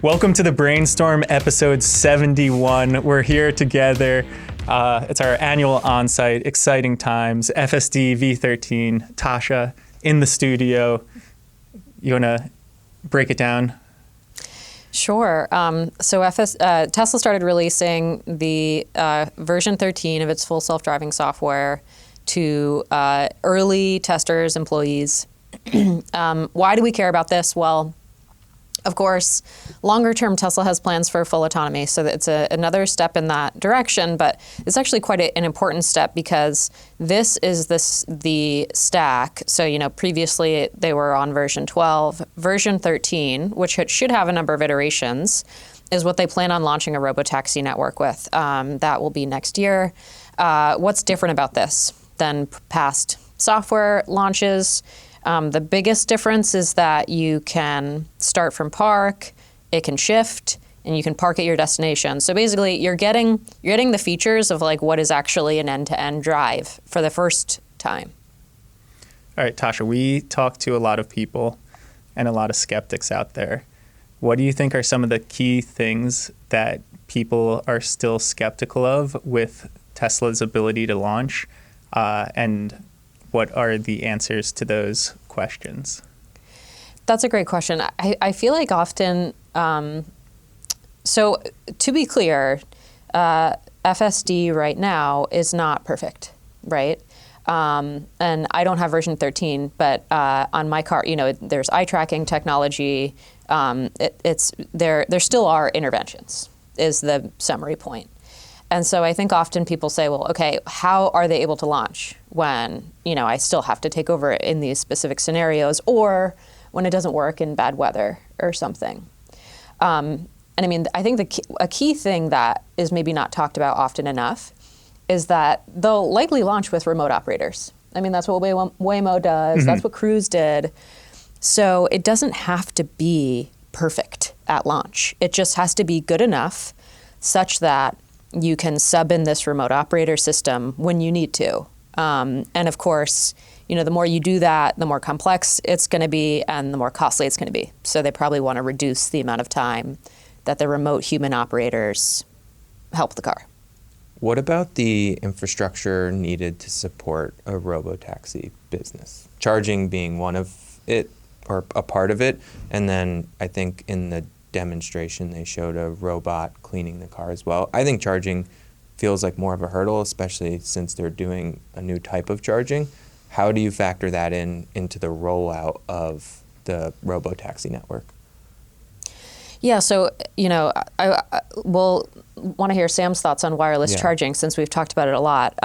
Welcome to the Brainstorm episode 71. We're here together. It's our annual on-site, exciting times. FSD V13, Tasha in the studio. You want to break it down? Sure. So Tesla started releasing the version 13 of its full self-driving software to early testers, employees. Why do we care about this? Well, of course, longer term, Tesla has plans for full autonomy, so it's another step in that direction, but it's actually quite an important step because this is the stack. So, previously they were on version 12. Version 13, which should have a number of iterations, is what they plan on launching a Robotaxi network with. That will be next year. What's different about this than past software launches? The biggest difference is that you can start from park, it can shift, and you can park at your destination. So basically, you're getting the features of like what is actually an end-to-end drive for the first time. All right, Tasha, we talked to a lot of people and a lot of skeptics out there. What do you think are some of the key things that people are still skeptical of with Tesla's ability to launch, and what are the answers to those questions? That's a great question. I feel like often, so to be clear, FSD right now is not perfect, right? And I don't have version 13, but on my car, there's eye tracking technology. There still are interventions, is the summary point. And so I think often people say, well, okay, how are they able to launch when, I still have to take over in these specific scenarios or when it doesn't work in bad weather or something? And I mean, I think a key thing that is maybe not talked about often enough is that they'll likely launch with remote operators. I mean, that's what Waymo does. Mm-hmm. That's what Grous did. So it doesn't have to be perfect at launch. It just has to be good enough such that you can sub in this remote operator system when you need to. And of course, the more you do that, the more complex it's going to be and the more costly it's going to be. So they probably want to reduce the amount of time that the remote human operators help the car. What about the infrastructure needed to support a robotaxi business? Charging being one of it, or a part of it, and then I think in the demonstration they showed a robot cleaning the car as well. I think charging feels like more of a hurdle, especially since they're doing a new type of charging. How do you factor that into the rollout of the Robotaxi network? Yeah, so, I will want to hear Sam's thoughts on wireless charging since we've talked about it a lot.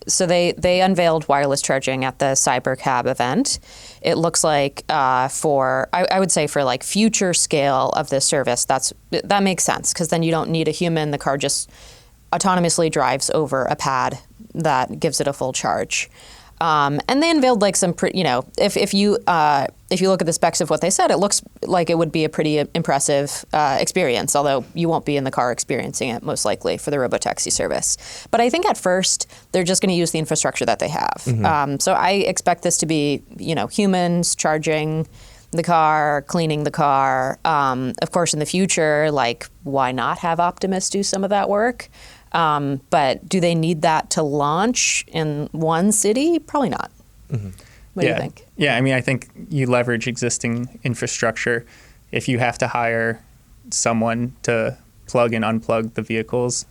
So they unveiled wireless charging at the CyberCab event. It looks like I would say for like future scale of this service, that makes sense because then you don't need a human. The car just autonomously drives over a pad that gives it a full charge. And they unveiled like some, if you look at the specs of what they said, it looks like it would be a pretty impressive experience, although you won't be in the car experiencing it most likely for the Robotaxi service. But I think at first they're just going to use the infrastructure that they have. Mm-hmm. So I expect this to be, humans charging the car, cleaning the car. Of course, in the future, like why not have Optimus do some of that work? But do they need that to launch in one city? Probably not. Mm-hmm. What do you think? Yeah, I mean, I think you leverage existing infrastructure. If you have to hire someone to plug and unplug the vehicles,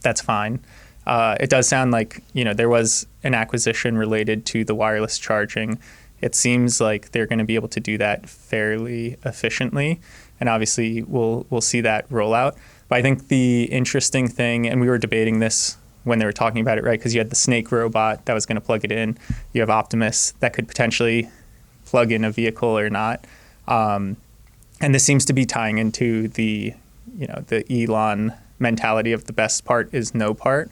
that's fine. It does sound like, there was an acquisition related to the wireless charging. It seems like they're going to be able to do that fairly efficiently. And obviously, we'll see that roll out. But I think the interesting thing, and we were debating this when they were talking about it, right? Because you had the Snake robot that was going to plug it in. You have Optimus that could potentially plug in a vehicle or not. And this seems to be tying into the Elon mentality of the best part is no part.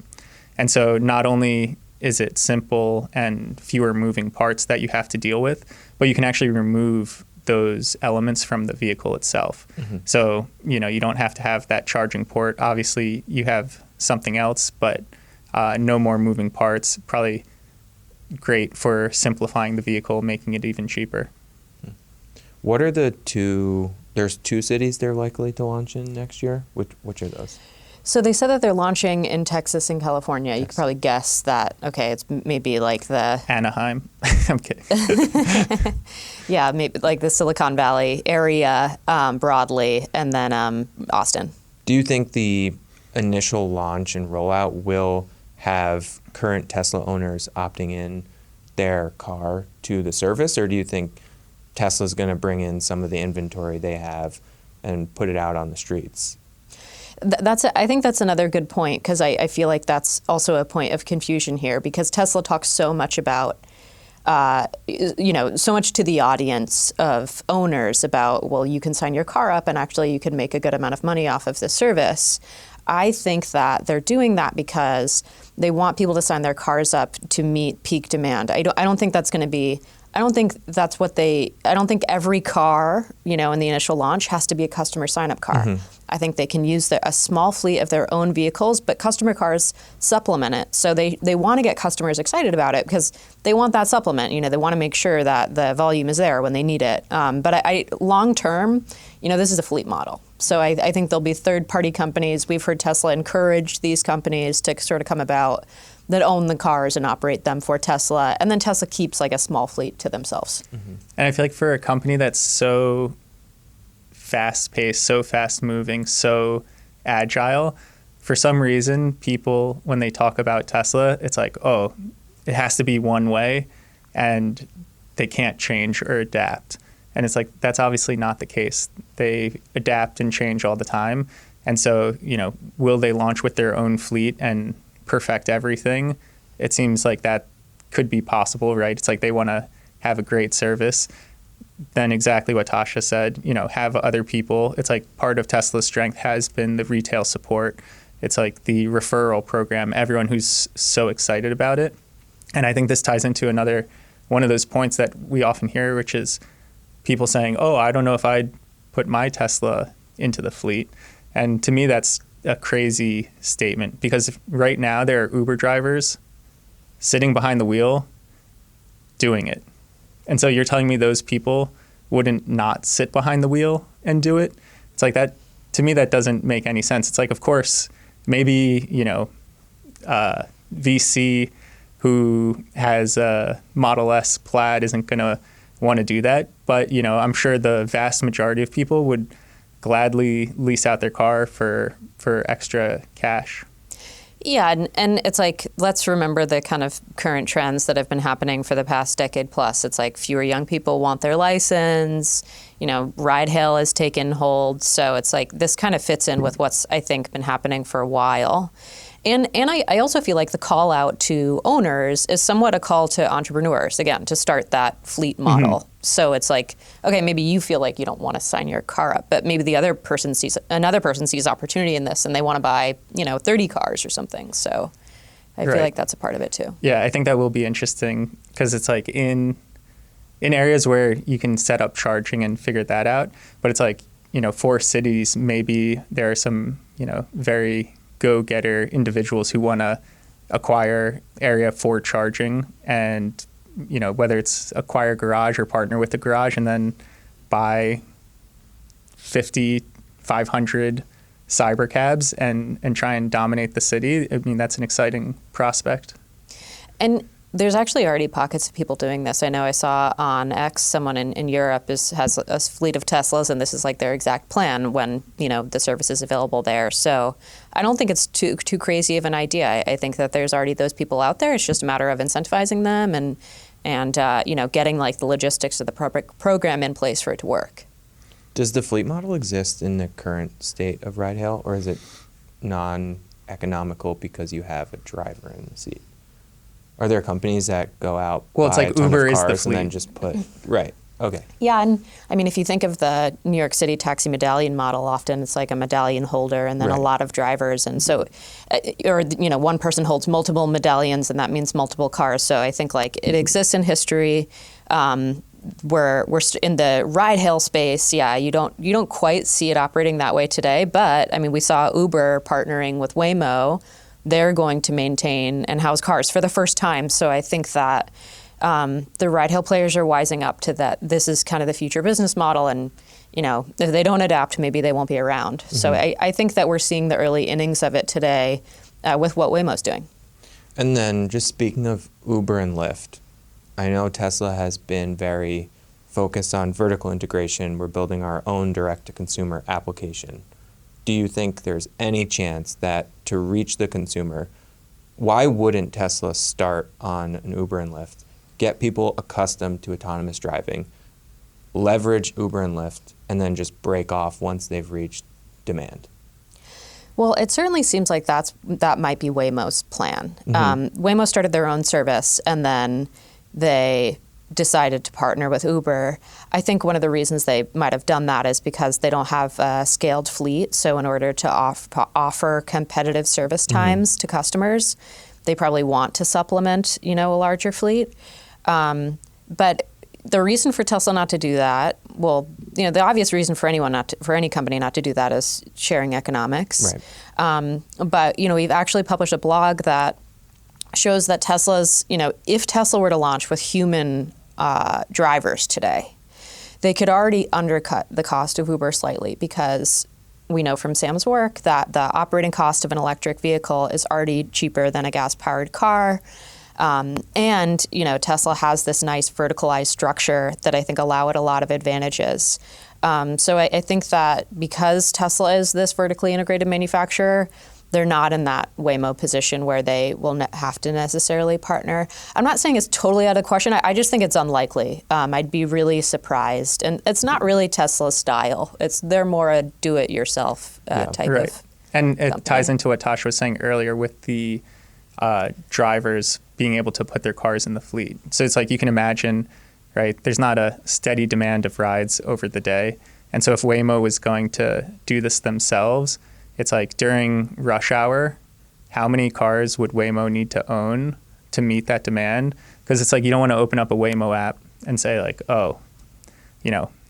And so not only is it simple and fewer moving parts that you have to deal with, but you can actually remove those elements from the vehicle itself. Mm-hmm. So, you don't have to have that charging port. Obviously, you have something else, but no more moving parts, probably great for simplifying the vehicle, making it even cheaper. What are there's two cities they're likely to launch in next year? Which are those? So they said that they're launching in Texas and California. You could probably guess that, okay, it's maybe like the... Anaheim. I'm kidding. Yeah, maybe like the Silicon Valley area broadly, and then Austin. Do you think the initial launch and rollout will have current Tesla owners opting in their car to the service, or do you think Tesla's going to bring in some of the inventory they have and put it out on the streets? I think that's another good point, because I feel like that's also a point of confusion here, because Tesla talks so much about, so much to the audience of owners about, well, you can sign your car up and actually you can make a good amount of money off of this service. I think that they're doing that because they want people to sign their cars up to meet peak demand. I don't think that's going to be... I don't think every car, in the initial launch has to be a customer sign-up car. Mm-hmm. I think they can use a small fleet of their own vehicles, but customer cars supplement it. So they want to get customers excited about it because they want that supplement. They want to make sure that the volume is there when they need it. But long term, this is a fleet model. So I think there'll be third-party companies. We've heard Tesla encourage these companies to sort of come about that own the cars and operate them for Tesla. And then Tesla keeps like a small fleet to themselves. Mm-hmm. And I feel like for a company that's so fast-paced, so fast-moving, so agile, for some reason, people, when they talk about Tesla, it's like, oh, it has to be one way, and they can't change or adapt. And it's like, that's obviously not the case. They adapt and change all the time. And so, will they launch with their own fleet and perfect everything? It seems like that could be possible, right? It's like they want to have a great service. Then exactly what Tasha said, have other people. It's like part of Tesla's strength has been the retail support. It's like the referral program, everyone who's so excited about it. And I think this ties into one of those points that we often hear, which is people saying, oh, I don't know if I'd put my Tesla into the fleet. And to me, that's a crazy statement, because right now there are Uber drivers sitting behind the wheel doing it. And so you're telling me those people wouldn't not sit behind the wheel and do it? It's like that, to me, that doesn't make any sense. It's like, of course, maybe, VC who has a Model S Plaid isn't going to want to do that. But, I'm sure the vast majority of people would gladly lease out their car for extra cash. Yeah, and it's like, let's remember the kind of current trends that have been happening for the past decade plus. It's like fewer young people want their license, ride hail has taken hold. So it's like this kind of fits in with what's, I think, been happening for a while. And I also feel like the call out to owners is somewhat a call to entrepreneurs, again, to start that fleet model. Mm-hmm. So it's like, okay, maybe you feel like you don't want to sign your car up, but maybe another person sees opportunity in this and they want to buy, 30 cars or something. So I feel like that's a part of it too. Yeah, I think that will be interesting, because it's like in areas where you can set up charging and figure that out, but it's like, for cities, maybe there are some, very go-getter individuals who want to acquire area for charging, and whether it's acquire a garage or partner with the garage and then buy 50, 500 cyber cabs and try and dominate the city. I mean, that's an exciting prospect. And there's actually already pockets of people doing this. I know I saw on X someone in Europe has a fleet of Teslas, and this is like their exact plan when the service is available there. So I don't think it's too crazy of an idea. I think that there's already those people out there. It's just a matter of incentivizing them and getting like the logistics of the program in place for it to work. Does the fleet model exist in the current state of ride hail, or is it non-economical because you have a driver in the seat? Are there companies that go out, it's like a ton Uber of is the cars fleet, and then just put right? Okay. Yeah, and I mean, if you think of the New York City taxi medallion model, often it's like a medallion holder and then a lot of drivers, and so, one person holds multiple medallions, and that means multiple cars. So I think like it exists in history. We're in the ride hail space. Yeah, you don't quite see it operating that way today, but I mean, we saw Uber partnering with Waymo they're going to maintain and house cars for the first time. So I think that the ride-hail players are wising up to that. This is kind of the future business model, and if they don't adapt, maybe they won't be around. Mm-hmm. So I think that we're seeing the early innings of it today with what Waymo's doing. And then just speaking of Uber and Lyft, I know Tesla has been very focused on vertical integration. We're building our own direct-to-consumer application. Do you think there's any chance that to reach the consumer, why wouldn't Tesla start on an Uber and Lyft, get people accustomed to autonomous driving, leverage Uber and Lyft, and then just break off once they've reached demand? Well, it certainly seems like that might be Waymo's plan. Mm-hmm. Waymo started their own service, and then they decided to partner with Uber. I think one of the reasons they might have done that is because they don't have a scaled fleet. So in order to offer competitive service times to customers, they probably want to supplement, a larger fleet. But the reason for Tesla not to do that, the obvious reason for any company not to do that is sharing economics. Right. But we've actually published a blog that shows that Tesla's, if Tesla were to launch with human drivers today, they could already undercut the cost of Uber slightly, because we know from Sam's work that the operating cost of an electric vehicle is already cheaper than a gas-powered car. And Tesla has this nice verticalized structure that I think allow it a lot of advantages. So I think that because Tesla is this vertically integrated manufacturer, they're not in that Waymo position where they will have to necessarily partner. I'm not saying it's totally out of the question. I just think it's unlikely. I'd be really surprised. And it's not really Tesla's style. They're more a do-it-yourself type right. of And it company. ties into what Tasha was saying earlier with the drivers being able to put their cars in the fleet. So it's like you can imagine, right, there's not a steady demand of rides over the day. And so if Waymo was going to do this themselves, it's like during rush hour, how many cars would Waymo need to own to meet that demand? Because it's like you don't want to open up a Waymo app and say like,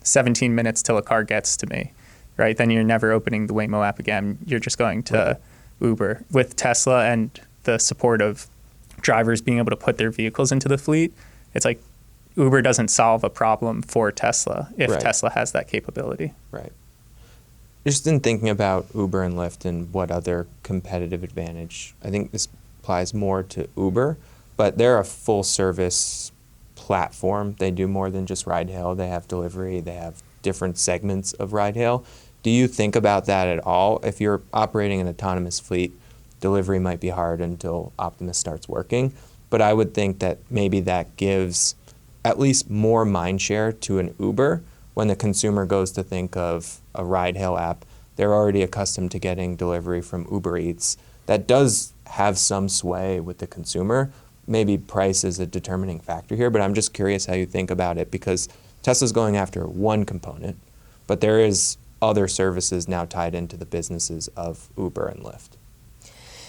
17 minutes till a car gets to me, right? Then you're never opening the Waymo app again. You're just going to Uber. With Tesla and the support of drivers being able to put their vehicles into the fleet, it's like Uber doesn't solve a problem for Tesla if Tesla has that capability. Right. Just in thinking about Uber and Lyft and what other competitive advantage, I think this applies more to Uber, but they're a full service platform. They do more than just ride hail. They have delivery. They have different segments of ride hail. Do you think about that at all? If you're operating an autonomous fleet, delivery might be hard until Optimus starts working. But I would think that maybe that gives at least more mind share to an Uber. When the consumer goes to think of a ride-hail app, they're already accustomed to getting delivery from Uber Eats. That does have some sway with the consumer. Maybe price is a determining factor here, but I'm just curious how you think about it, because Tesla's going after one component, but there is other services now tied into the businesses of Uber and Lyft.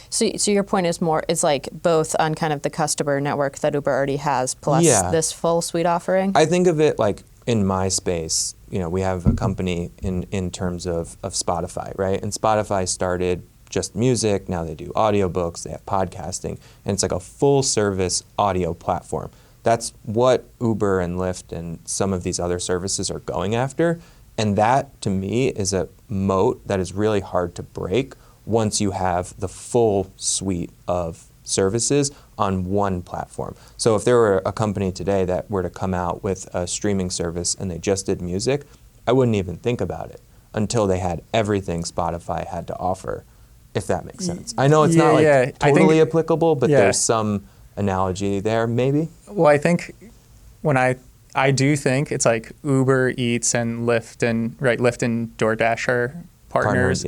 So your point is it's like both on kind of the customer network that Uber already has, plus this full suite offering? I think of it like in my space, we have a company in terms of Spotify, right? And Spotify started just music. Now they do audiobooks, they have podcasting, and it's like a full service audio platform. That's what Uber and Lyft and some of these other services are going after. And that, to me, is a moat that is really hard to break once you have the full suite of services on one platform. So if there were a company today that were to come out with a streaming service and they just did music, I wouldn't even think about it until they had everything Spotify had to offer, if that makes sense. I know it's not totally applicable, but there's some analogy there, maybe. Well, I think when I do think it's like Uber Eats and Lyft and DoorDash are partners.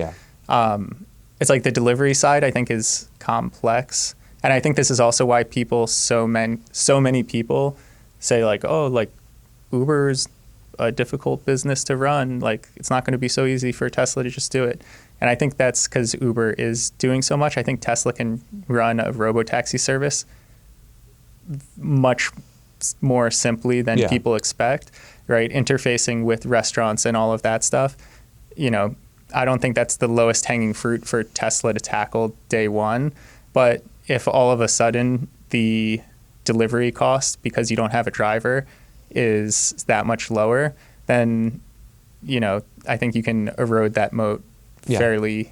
It's like the delivery side, I think, is complex. And I think this is also why so many people say like, Uber's a difficult business to run. Like, it's not going to be so easy for Tesla to just do it. And I think that's because Uber is doing so much. I think Tesla can run a Robotaxi service much more simply than people expect, right? Interfacing with restaurants and all of that stuff. I don't think that's the lowest hanging fruit for Tesla to tackle day one. But if all of a sudden the delivery cost, because you don't have a driver, is that much lower, then, I think you can erode that moat fairly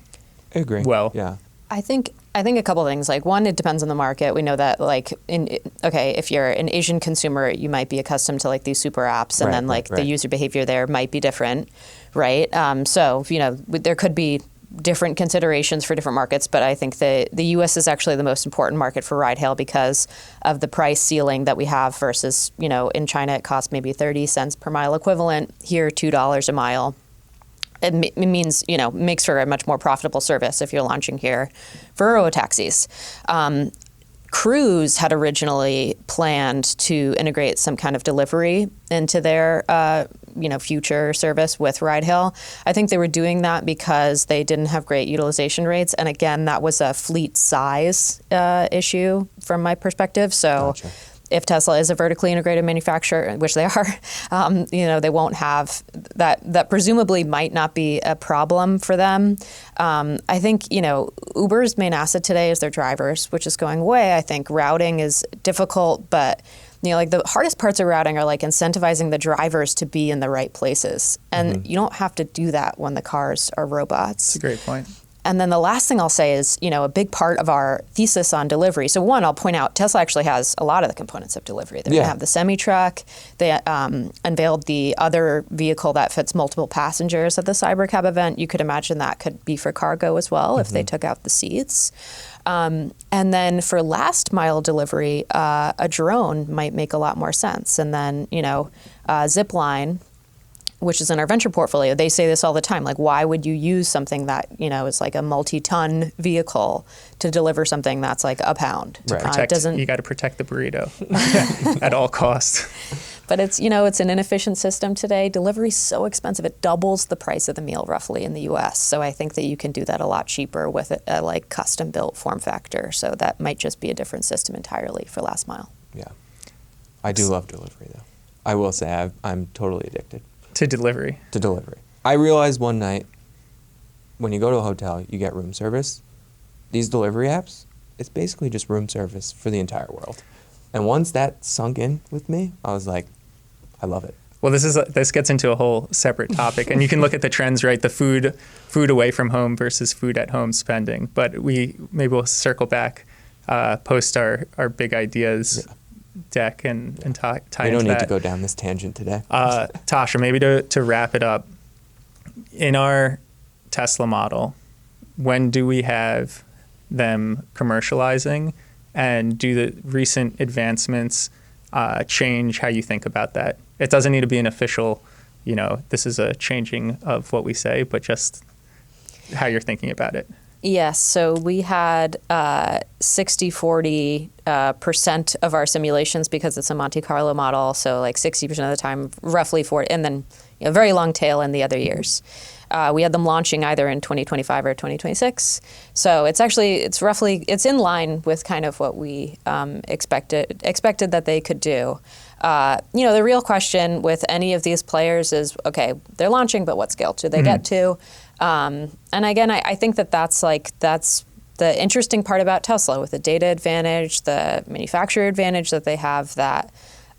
I agree. well. Yeah. I think a couple things. Like, one, it depends on the market. We know that, like, if you're an Asian consumer, you might be accustomed to like these super apps, and then the user behavior there might be different, right? So there could be different considerations for different markets, but I think the U.S. is actually the most important market for ride hail because of the price ceiling that we have versus, in China it costs maybe 30 cents per mile equivalent. Here, $2 a mile. It means, makes for a much more profitable service if you're launching here for robotaxis. Grous had originally planned to integrate some kind of delivery into their, future service with ride hail. I think they were doing that because they didn't have great utilization rates. And again, that was a fleet size issue from my perspective. So Gotcha. If Tesla is a vertically integrated manufacturer, which they are, they won't have that. That presumably might not be a problem for them. I think, Uber's main asset today is their drivers, which is going away. I think routing is difficult, but the hardest parts of routing are like incentivizing the drivers to be in the right places. And you don't have to do that when the cars are robots. That's a great point. And then the last thing I'll say is, a big part of our thesis on delivery. So one, I'll point out, Tesla actually has a lot of the components of delivery. They have the semi-truck. They unveiled the other vehicle that fits multiple passengers at the Cybercab event. You could imagine that could be for cargo as well if they took out the seats. And then for last mile delivery, a drone might make a lot more sense. And then, Zipline, which is in our venture portfolio, they say this all the time. Like, why would you use something that, is like a multi-ton vehicle to deliver something that's like a pound? Right. You got to protect the burrito at all costs. But it's, it's an inefficient system today. Delivery's so expensive. It doubles the price of the meal roughly in the US. So I think that you can do that a lot cheaper with a like custom built form factor. So that might just be a different system entirely for last mile. Yeah. I do love delivery though. I will say I'm totally addicted. To delivery. I realized one night, when you go to a hotel, you get room service. These delivery apps, it's basically just room service for the entire world. And once that sunk in with me, I was like, I love it. Well, this gets into a whole separate topic, and you can look at the trends, right? The food away from home versus food at home spending. But we'll circle back, post our big ideas. Yeah. Deck and tie into that. We don't need to go down this tangent today. Tasha, maybe to wrap it up, in our Tesla model, when do we have them commercializing, and do the recent advancements change how you think about that? It doesn't need to be an official, this is a changing of what we say, but just how you're thinking about it. Yes, so we had 60-40% of our simulations because it's a Monte Carlo model, so like 60% of the time, roughly 40, and then a very long tail in the other years. We had them launching either in 2025 or 2026. So it's in line with kind of what we expected that they could do. The real question with any of these players is, okay, they're launching, but what scale do they get to? And again, I think that's the interesting part about Tesla, with the data advantage, the manufacturer advantage that they have, that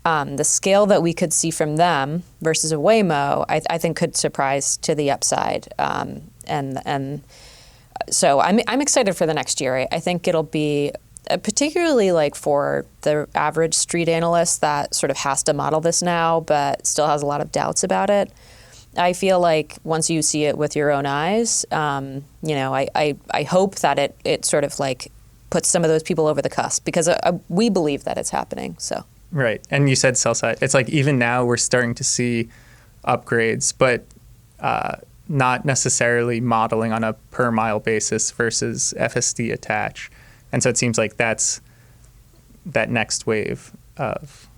the scale that we could see from them versus a Waymo, I think could surprise to the upside. And so I'm excited for the next year. I think it'll be particularly like for the average street analyst that sort of has to model this now, but still has a lot of doubts about it. I feel like once you see it with your own eyes, I hope that it sort of like puts some of those people over the cusp, because we believe that it's happening. So right, and you said sell side. It's like even now we're starting to see upgrades, but not necessarily modeling on a per mile basis versus FSD attach, and so it seems like that's that next wave of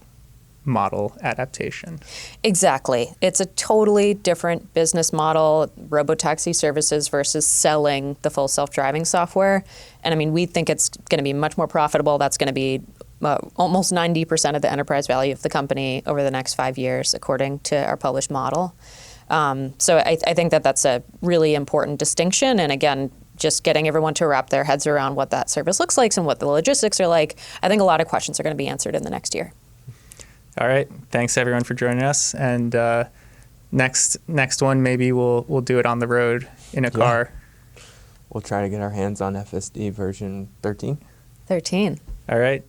model adaptation. Exactly. It's a totally different business model, robotaxi services versus selling the full self-driving software. And I mean, we think it's going to be much more profitable. That's going to be almost 90% of the enterprise value of the company over the next 5 years, according to our published model. So I think that's a really important distinction. And again, just getting everyone to wrap their heads around what that service looks like and what the logistics are like. I think a lot of questions are going to be answered in the next year. All right. Thanks everyone for joining us. And next one, maybe we'll do it on the road in a car. We'll try to get our hands on FSD version 13. 13. All right.